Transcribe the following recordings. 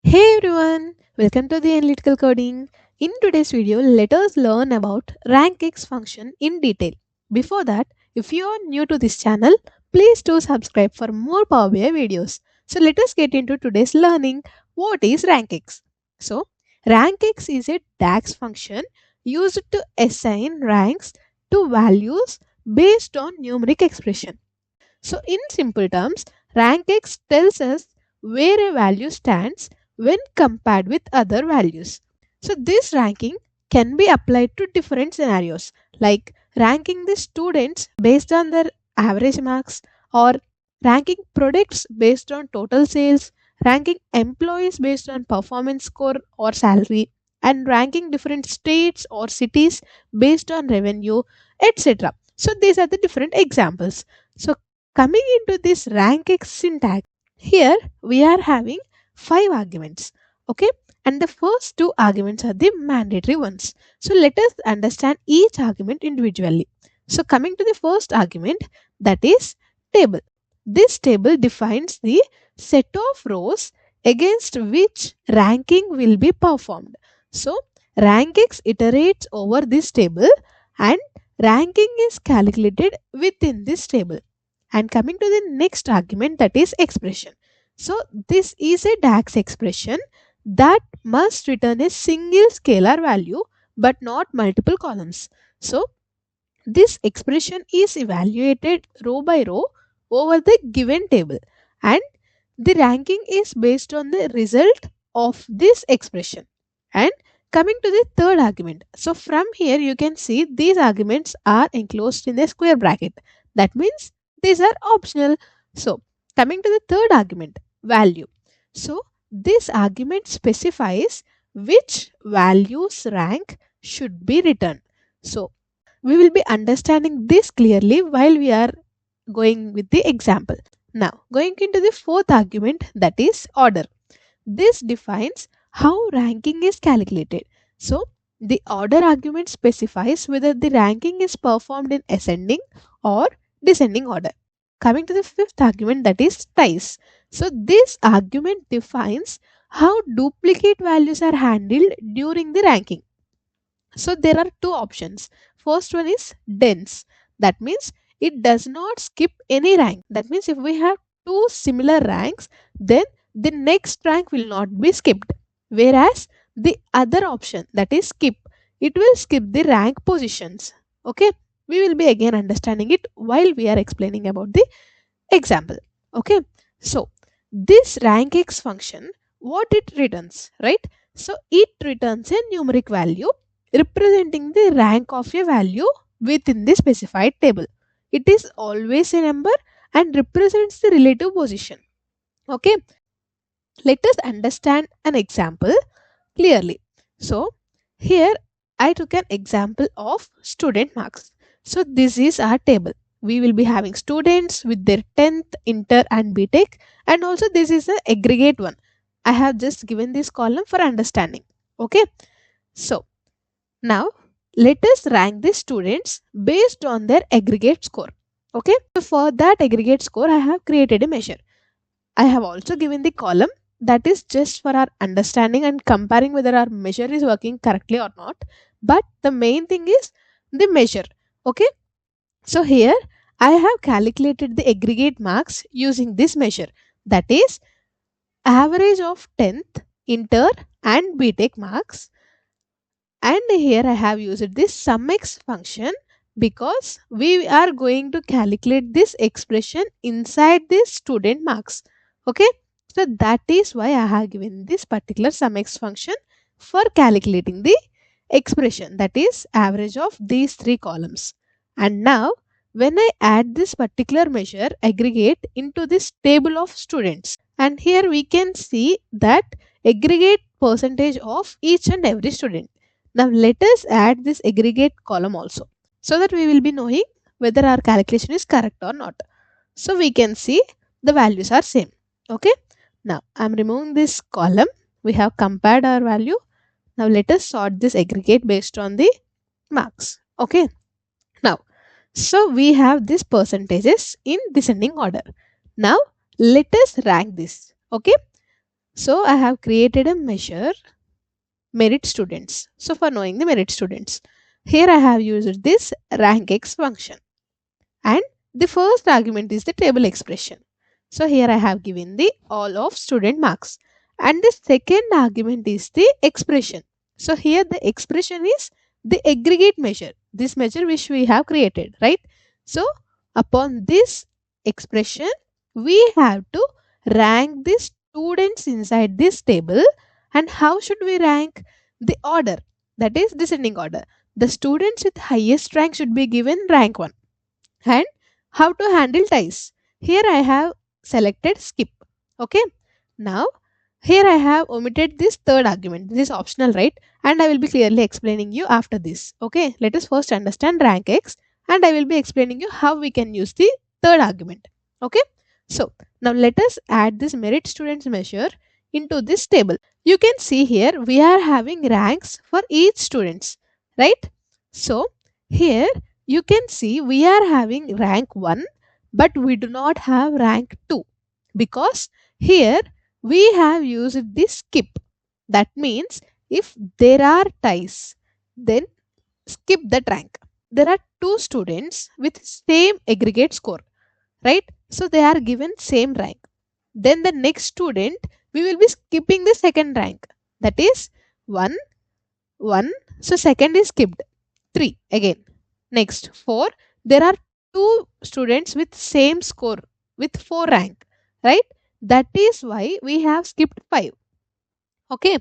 Hey everyone, welcome to the Analytical Coding. In today's video, let us learn about RANKX function in detail. Before that, if you are new to this channel, please do subscribe for more Power BI videos. So let us get into today's learning. What is RANKX? So RANKX is a DAX function used to assign ranks to values based on numeric expression. So, in simple terms, RANKX tells us where a value stands when compared with other values. So, this ranking can be applied to different scenarios like ranking the students based on their average marks, or ranking products based on total sales, ranking employees based on performance score or salary, and ranking different states or cities based on revenue, etc. So, these are the different examples. So, coming into this RANKX syntax, here we are having 5 arguments. Okay, and the first 2 arguments are the mandatory ones. So let us understand each argument individually. So coming to the first argument, that is table. This table defines the set of rows against which ranking will be performed. So RANKX iterates over this table and ranking is calculated within this table. And coming to the next argument, that is expression. So this is a DAX expression that must return a single scalar value but not multiple columns. So this expression is evaluated row by row over the given table, and the ranking is based on the result of this expression. And coming to the third argument, so from here you can see these arguments are enclosed in a square bracket. That means these are optional. So coming to the third argument, value. So this argument specifies which values rank should be returned. So we will be understanding this clearly while we are going with the example. Now, going into the fourth argument, that is order. This defines how ranking is calculated. So, the order argument specifies whether the ranking is performed in ascending or descending order. Coming to the fifth argument, that is ties. So, this argument defines how duplicate values are handled during the ranking. So there are 2 options. First one is dense. That means it does not skip any rank. That means if we have 2 similar ranks, then the next rank will not be skipped. Whereas the other option, that is skip, it will skip the rank positions. Okay, we will be again understanding it while we are explaining about the example. Okay, so this RANKX function, what it returns, right? So it returns a numeric value representing the rank of a value within the specified table. It is always a number and represents the relative position. Okay, let us understand an example clearly. So here I took an example of student marks. So this is our table. We will be having students with their 10th, inter and BTech, and also this is the aggregate one. I have just given this column for understanding. Okay, so now let us rank the students based on their aggregate score. Okay, so for that aggregate score I have created a measure. I have also given the column, that is just for our understanding and comparing whether our measure is working correctly or not. But the main thing is the measure. Okay, so here I have calculated the aggregate marks using this measure, that is average of 10th, inter and BTech marks. And here I have used this sumx function because we are going to calculate this expression inside this student marks. Okay, so that is why I have given this particular sumx function for calculating the expression, that is average of these 3 columns. And now when I add this particular measure aggregate into this table of students, and here we can see that aggregate percentage of each and every student. Now let us add this aggregate column also, so that we will be knowing whether our calculation is correct or not. So we can see the values are same. Okay, now I am removing this column. We have compared our value. Now let us sort this aggregate based on the marks. Okay, now so we have these percentages in descending order. Now let us rank this. Okay, So I have created a measure merit students. So for knowing the merit students, here I have used this RANKX function. And the first argument is the table expression. So here I have given the all of student marks. And the second argument is the expression. So here the expression is the aggregate measure. This measure which we have created, right? So upon this expression, we have to rank the students inside this table. And how should we rank? The order, that is descending order. The students with highest rank should be given rank 1. And how to handle ties? Here I have selected skip. Okay. Now here I have omitted this third argument. This is optional, right? And I will be clearly explaining you after this. Okay. Let us first understand rank X, and I will be explaining you how we can use the third argument. Okay. So now let us add this merit students measure into this table. You can see here we are having ranks for each students, right? So here you can see we are having rank 1, but we do not have rank 2, because here we have used this skip. That means if there are ties, then skip that rank. There are two students with same aggregate score, right? So they are given same rank. Then the next student, we will be skipping the second rank. That is 1, 1. So second is skipped. 3 again. Next 4. There are two students with same score with 4 rank, right? That is why we have skipped 5. Okay.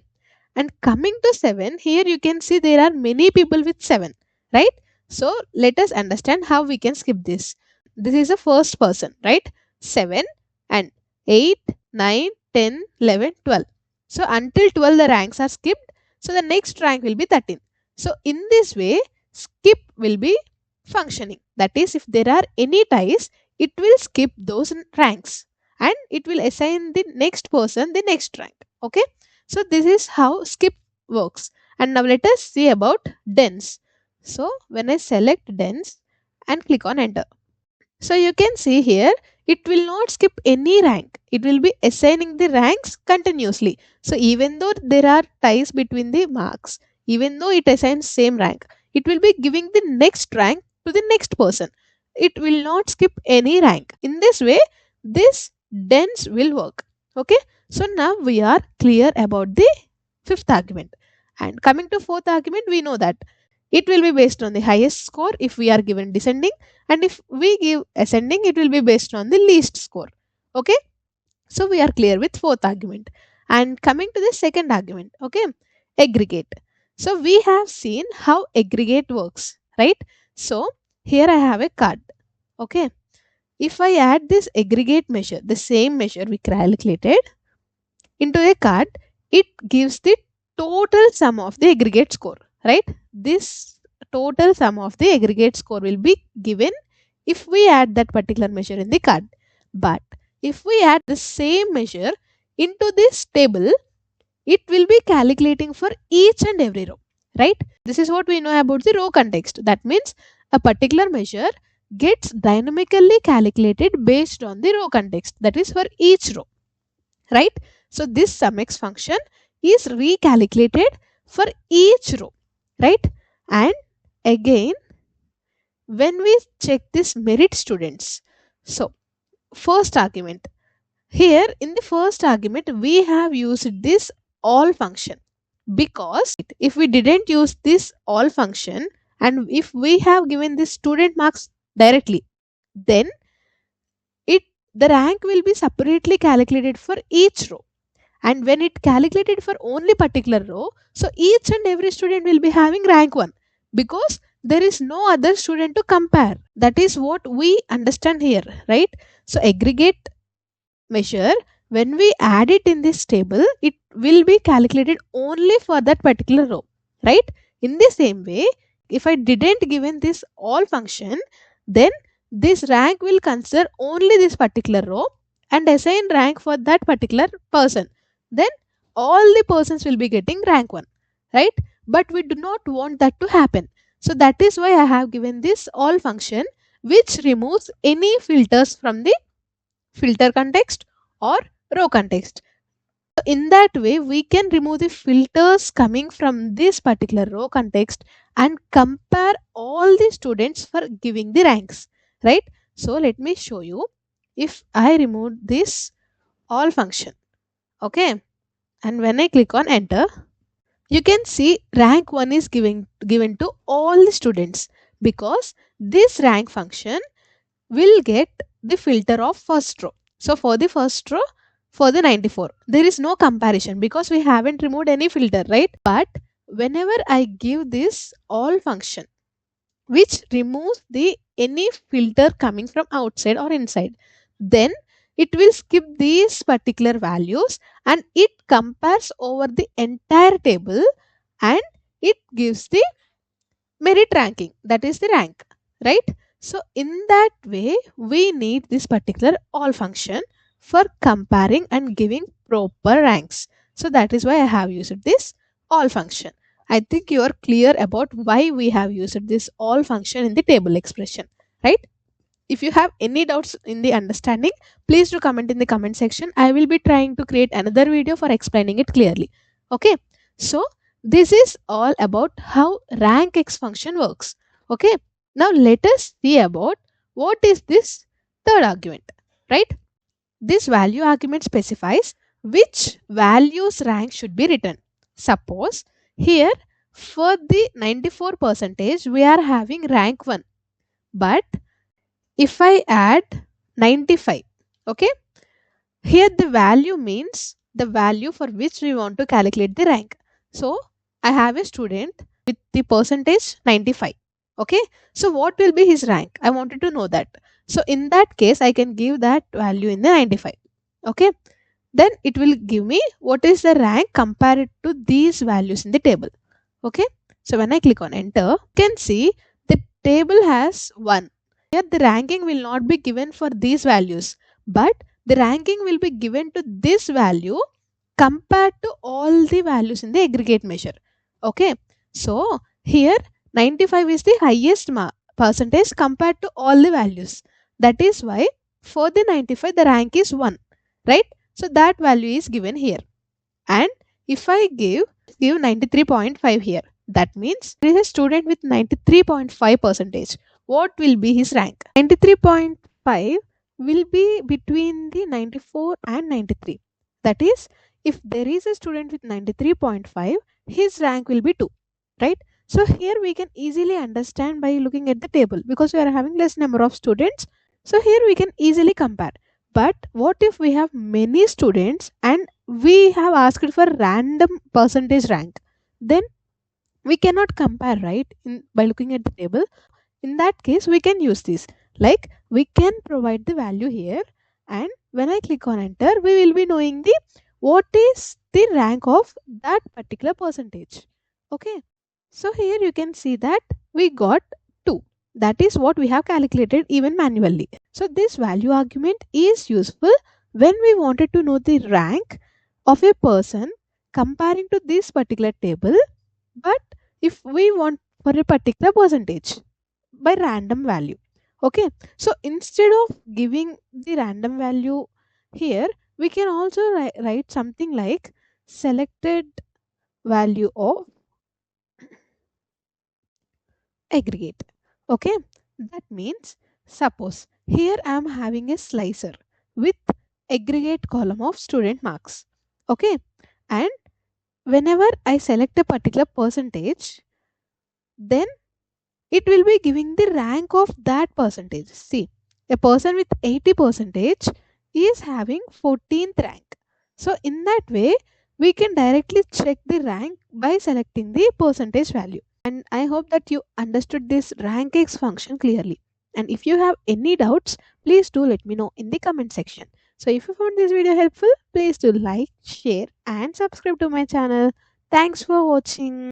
And coming to 7, here you can see there are many people with 7, right? So let us understand how we can skip this. This is a first person, right? 7 and 8, 9, 10, 11, 12. So until 12 the ranks are skipped. So the next rank will be 13. So in this way, skip will be functioning. That is, if there are any ties, it will skip those ranks and it will assign the next person the next rank. Okay. So this is how skip works. And now let us see about dense. So when I select dense and click on enter. So you can see here it will not skip any rank. It will be assigning the ranks continuously. So even though there are ties between the marks, even though it assigns same rank, it will be giving the next rank to the next person. It will not skip any rank. In this way, this dense will work. Okay. So now we are clear about the fifth argument. And coming to fourth argument, we know that it will be based on the highest score if we are given descending, and if we give ascending, it will be based on the least score. Okay. So we are clear with fourth argument. And coming to the second argument, okay, aggregate. So we have seen how aggregate works, right? So here I have a card. Okay. If I add this aggregate measure, the same measure we calculated, into a card, it gives the total sum of the aggregate score, right? This total sum of the aggregate score will be given if we add that particular measure in the card. But if we add the same measure into this table, it will be calculating for each and every row, right? This is what we know about the row context. That means a particular measure gets dynamically calculated based on the row context, that is for each row, right? So this sumx function is recalculated for each row, right? And again, when we check this merit students, so first argument, here in the first argument we have used this all function, because if we didn't use this all function and if we have given this student marks directly, then it the rank will be separately calculated for each row. And when it calculated for only particular row, so each and every student will be having rank 1, because there is no other student to compare. That is what we understand here, right? So aggregate measure, when we add it in this table, it will be calculated only for that particular row, right? In the same way, if I didn't given this all function, then this rank will consider only this particular row and assign rank for that particular person. Then all the persons will be getting rank 1, right? But we do not want that to happen. So that is why I have given this all function, which removes any filters from the filter context or row context. in that way, we can remove the filters coming from this particular row context and compare all the students for giving the ranks, right? So let me show you. If I remove this all function, okay, and when I click on enter, you can see rank 1 is given to all the students, because this rank function will get the filter of first row. So for the first row, for the 94, there is no comparison because we haven't removed any filter, right? But whenever I give this all function, which removes the any filter coming from outside or inside, then it will skip these particular values and it compares over the entire table, and it gives the merit ranking, that is the rank, right? So in that way, we need this particular all function for comparing and giving proper ranks. So that is why I have used this all function. I think you are clear about why we have used this all function in the table expression, right? If you have any doubts in the understanding, please do comment in the comment section. I will be trying to create another video for explaining it clearly. Okay, so this is all about how RANKX function works. Okay, now let us see about what is this third argument, right? This value argument specifies which values rank should be written. Suppose here for the 94 percentage we are having rank 1, but if I add 95, okay, here the value means the value for which we want to calculate the rank. So I have a student with the percentage 95, okay, so what will be his rank? I wanted to know that. So in that case, I can give that value in the 95, okay, then it will give me what is the rank compared to these values in the table. Okay, so when I click on enter, you can see the table has 1. Here the ranking will not be given for these values, but the ranking will be given to this value compared to all the values in the aggregate measure. Okay, so here 95 is the highest percentage compared to all the values. That is why for the 95 the rank is 1, right? So that value is given here. And if I give 93.5 here, that means there is a student with 93.5 percentage. What will be his rank? 93.5 will be between the 94 and 93. That is, if there is a student with 93.5, his rank will be 2, right? So here we can easily understand by looking at the table, because we are having less number of students. So here we can easily compare. But what if we have many students and we have asked for random percentage rank? Then we cannot compare, right? By looking at the table. In that case, we can use this. Like, we can provide the value here, and when I click on enter, we will be knowing the what is the rank of that particular percentage. Okay, so here you can see that we got 2. That is what we have calculated even manually. So this value argument is useful when we wanted to know the rank of a person comparing to this particular table, but if we want for a particular percentage by random value. Okay, so instead of giving the random value here, we can also write something like selected value of aggregate. Okay, that means suppose here I am having a slicer with aggregate column of student marks. Okay, and whenever I select a particular percentage, then it will be giving the rank of that percentage. See, a person with 80 percentage is having 14th rank. So in that way, we can directly check the rank by selecting the percentage value. And I hope that you understood this RANKX function clearly. And if you have any doubts, please do let me know in the comment section. So if you found this video helpful, please do like, share and subscribe to my channel. Thanks for watching.